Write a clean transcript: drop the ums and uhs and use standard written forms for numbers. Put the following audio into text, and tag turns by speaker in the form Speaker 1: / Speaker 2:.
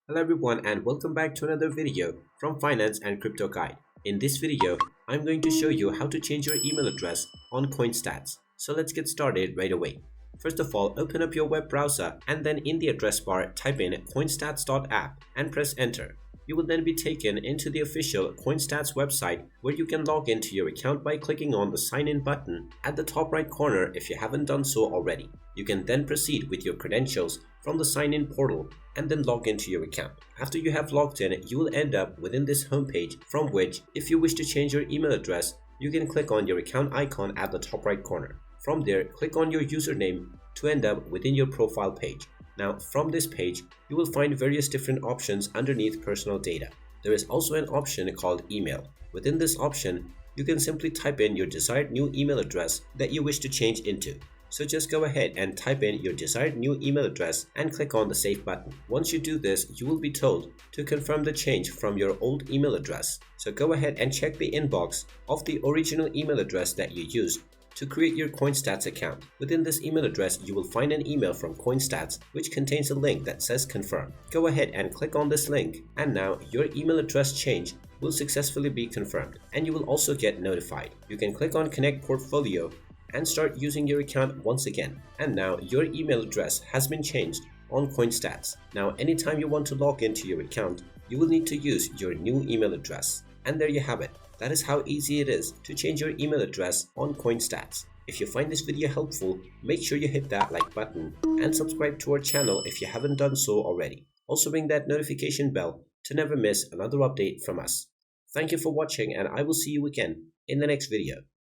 Speaker 1: Hello everyone and welcome back to another video from Finance and Crypto Guide. In this video, I'm going to show you how to change your email address on CoinStats. So let's get started right away. First of all, open up your web browser and then in the address bar type in coinstats.app and press enter. You will then be taken into the official CoinStats website where you can log into your account by clicking on the sign in button at the top right corner if you haven't done so already. You can then proceed with your credentials from the sign in portal and then log into your account. After you have logged in, you will end up within this homepage from which, if you wish to change your email address, you can click on your account icon at the top right corner. From there, click on your username to end up within your profile page. Now, from this page, you will find various different options underneath personal data. There is also an option called email. Within this option, you can simply type in your desired new email address that you wish to change into. So just go ahead and type in your desired new email address and click on the save button. Once you do this, you will be told to confirm the change from your old email address. So go ahead and check the inbox of the original email address that you used to create your CoinStats account. Within this email address, you will find an email from CoinStats which contains a link that says confirm. Go ahead and click on this link and now your email address change will successfully be confirmed and you will also get notified. You can click on connect portfolio and start using your account once again. And now your email address has been changed on CoinStats. Now anytime you want to log into your account, you will need to use your new email address. And there you have it. That is how easy it is to change your email address on CoinStats. If you find this video helpful, make sure you hit that like button and subscribe to our channel if you haven't done so already. Also ring that notification bell to never miss another update from us. Thank you for watching and I will see you again in the next video.